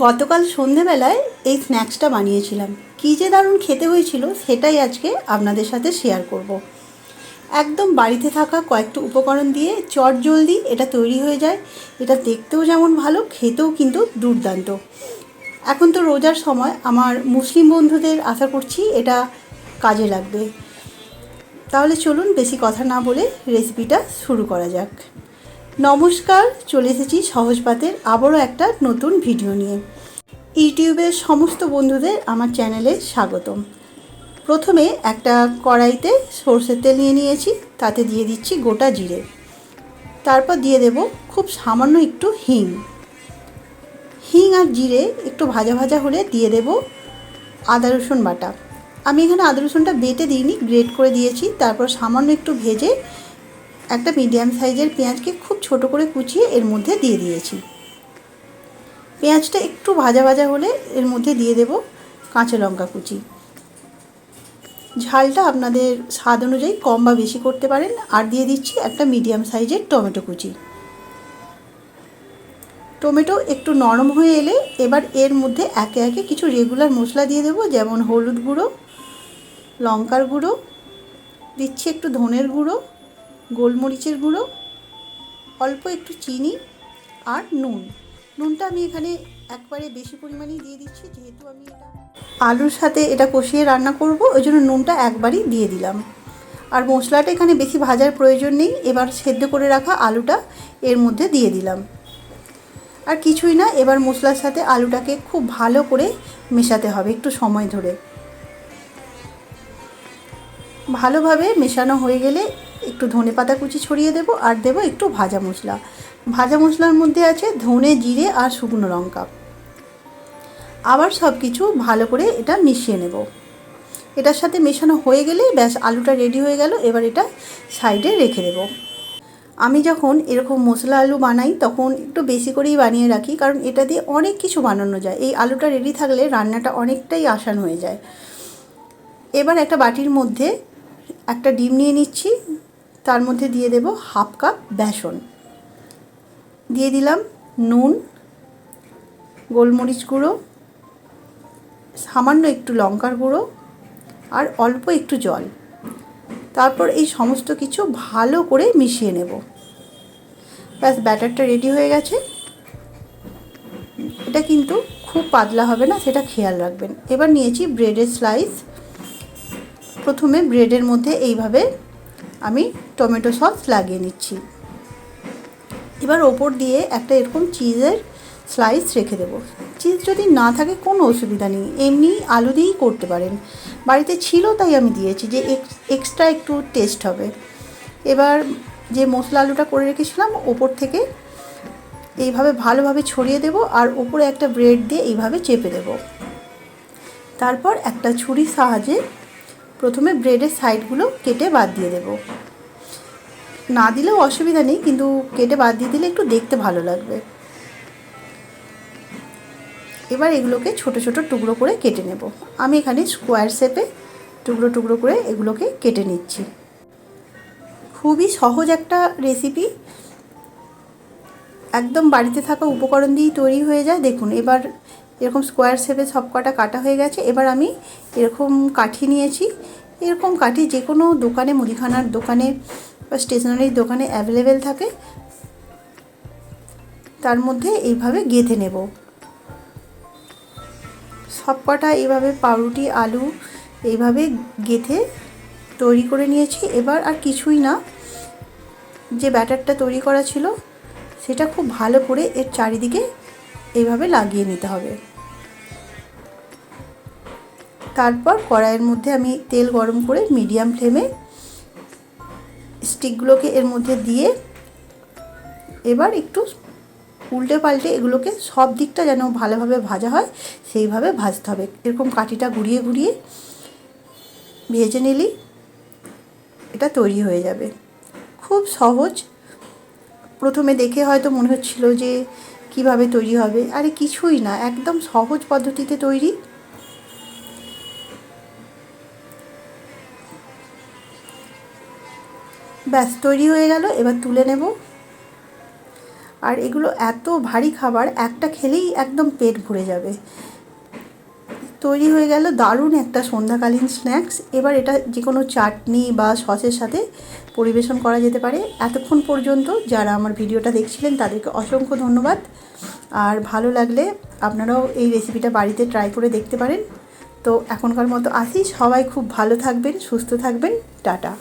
গতকাল সন্ধেবেলায় এই স্ন্যাক্সটা বানিয়েছিলাম। কী যে দারুণ খেতে হয়েছিল সেটাই আজকে আপনাদের সাথে শেয়ার করব। একদম বাড়িতে থাকা কয়েকটা উপকরণ দিয়ে চটজলদি এটা তৈরি হয়ে যায়। এটা দেখতেও যেমন ভালো, খেতেও কিন্তু দুর্দান্ত। এখন তো রোজার সময়, আমার মুসলিম বন্ধুদের আশা করছি এটা কাজে লাগবে। তাহলে চলুন বেশি কথা না বলে রেসিপিটা শুরু করা যাক। নমস্কার, চলে এসেছি সহজপাতের আবারও একটা নতুন ভিডিও নিয়ে। ইউটিউবের সমস্ত বন্ধুদের আমার চ্যানেলে স্বাগতম। প্রথমে একটা কড়াইতে সরষের তেল নিয়েছি, তাতে দিয়ে দিচ্ছি গোটা জিরে। তারপর দিয়ে দেব খুব সামান্য একটু হিং। আর জিরে একটু ভাজা ভাজা হলে দিয়ে দেব আদা রসুন বাটা। আমি এখানে আদা রসুনটা বেটে দিইনি, গ্রেট করে দিয়েছি। তারপর সামান্য একটু ভেজে একটা মিডিয়াম সাইজের পেঁয়াজকে খুব ছোট করে কুচিয়ে এর মধ্যে দিয়ে দিয়েছি। পেঁয়াজটা একটু ভাজা ভাজা হলে এর মধ্যে দিয়ে দেব কাঁচা লঙ্কা কুচি। ঝালটা আপনাদের স্বাদ অনুযায়ী কম বা বেশি করতে পারেন। আর দিয়ে দিচ্ছি একটা মিডিয়াম সাইজের টমেটো কুচি। টমেটো একটু নরম হয়ে এলে এবার এর মধ্যে একে একে কিছু রেগুলার মশলা দিয়ে দেবো, যেমন হলুদ গুঁড়ো, লঙ্কার গুঁড়ো, দিচ্ছি একটু ধনের গুঁড়ো, গোলমরিচের গুঁড়ো, অল্প একটু চিনি আর নুনটা আমি এখানে একবারে বেশি পরিমাণেই দিয়ে দিচ্ছি, যেহেতু আমি এটা আলুর সাথে এটা কষিয়ে রান্না করব, ওই জন্য নুনটা একবারই দিয়ে দিলাম। আর মশলাটা এখানে বেশি ভাজার প্রয়োজন নেই। এবার সেদ্ধ করে রাখা আলুটা এর মধ্যে দিয়ে দিলাম। আর কিছুই না, এবার মশলার সাথে আলুটাকে খুব ভালো করে মেশাতে হবে একটু সময় ধরে। ভালোভাবে মেশানো হয়ে গেলে একটু ধনেপাতা কুচি ছড়িয়ে দেব আর দেব একটু ভাজা মশলা। ভাজা মশলার মধ্যে আছে ধনে, জিরে আর শুকনো লঙ্কা। আবার সব কিছু ভালো করে এটা মিশিয়ে নেব। এটার সাথে মেশানো হয়ে গেলে ব্যাস, আলুটা রেডি হয়ে গেল। এবার এটা সাইডে রেখে দেব। আমি যখন এরকম মশলা আলু বানাই তখন একটু বেশি করেই বানিয়ে রাখি, কারণ এটা দিয়ে অনেক কিছু বানানো যায়। এই আলুটা রেডি থাকলে রান্নাটা অনেকটাই আসান হয়ে যায়। এবার একটা বাটির মধ্যে একটা ডিম নিয়ে নিচ্ছি, তার মধ্যে দিয়ে দেব হাফ কাপ বেসন, দিয়ে দিলাম নুন, গোলমরিচ গুঁড়ো, সামান্য একটু লঙ্কার গুঁড়ো আর অল্প একটু জল। তারপর এই সমস্ত কিছু ভালো করে মিশিয়ে নেব। ব্যাস, ব্যাটারটা রেডি হয়ে গেছে। এটা কিন্তু খুব পাতলা হবে না, সেটা খেয়াল রাখবেন। এবার নিয়েছি ব্রেডের স্লাইস। প্রথমে ব্রেডের মধ্যে এইভাবে আমি টমেটো সস লাগিয়ে নিচ্ছি। এবার ওপর দিয়ে একটা এরকম চিজের স্লাইস রেখে দেবো। চিজ যদি না থাকে কোনো অসুবিধা নেই, এমনি আলু দিয়েই করতে পারেন। বাড়িতে ছিল তাই আমি দিয়েছি, যে এক্সট্রা একটু টেস্ট হবে। এবার যে মশলা আলুটা করে রেখেছিলাম ওপর থেকে এইভাবে ভালোভাবে ছড়িয়ে দেব, আর ওপরে একটা ব্রেড দিয়ে এইভাবে চেপে দেব। তারপর একটা ছুরির সাহায্যে প্রথমে ব্রেডের সাইডগুলো কেটে বাদ দিয়ে দেব। না দিলেও অসুবিধা নেই, কিন্তু কেটে বাদ দিয়ে দিলে একটু দেখতে ভালো লাগবে। এবার এগুলোকে ছোট ছোট টুকরো করে কেটে নেব। আমি এখানে স্কোয়ার শেপে টুকরো টুকরো করে এগুলোকে কেটে নিচ্ছি। খুবই সহজ একটা রেসিপি, একদম বাড়িতে থাকা উপকরণ দিয়েই তৈরি হয়ে যায়। দেখুন, এবার এরকম স্কোয়ার শেপে সব কটা কাটা হয়ে গেছে। এবার আমি এরকম কাঠি নিয়েছি। এরকম কাঠি যে কোনো দোকানে, মুদিখানার দোকানে বা স্টেশনারির দোকানে অ্যাভেলেবেল থাকে। তার মধ্যে এইভাবে গেঁথে নেব। সব কটা এইভাবে পাউরুটি, আলু এইভাবে গেঁথে তৈরি করে নিয়েছি। এবার আর কিছুই না, যে ব্যাটারটা তৈরি করা ছিল সেটা খুব ভালো করে এর চারিদিকে এইভাবে লাগিয়ে নিতে হবে। তারপর কড়াইয়ের মধ্যে আমি তেল গরম করে মিডিয়াম ফ্লেমে স্টিকগুলোকে এর মধ্যে দিয়ে এবার একটু উল্টে পাল্টে এগুলোকে সব দিকটা যেন ভালোভাবে ভাজা হয় সেইভাবে ভাজতে হবে। এরকম কাঠিটা ঘুরিয়ে ঘুরিয়ে ভেজে নিলেই এটা তৈরি হয়ে যাবে। খুব সহজ। প্রথমে দেখে হয়তো মনে হচ্ছিল যে কিভাবে তৈরি হবে, আরে কিছুই না, একদম সহজ পদ্ধতিতে তৈরি। ব্যাস, তৈরি হয়ে গেল। এবার তুলে নেব। আর এগুলো এত ভারী খাবার, একটা খেলেই একদম পেট ভরে যাবে। তৈরি হয়ে গেল দারুণ একটা সন্ধ্যাকালীন স্ন্যাক্স। এবার এটা যে কোনো চাটনি বা সসের সাথে পরিবেশন করা যেতে পারে। এতক্ষণ পর্যন্ত যারা আমার ভিডিওটা দেখছিলেন তাদেরকে অসংখ্য ধন্যবাদ। আর ভালো লাগলে আপনারাও এই রেসিপিটা বাড়িতে ট্রাই করে দেখতে পারেন। তো এখনকার মতো আসি, সবাই খুব ভালো থাকবেন, সুস্থ থাকবেন, টাটা।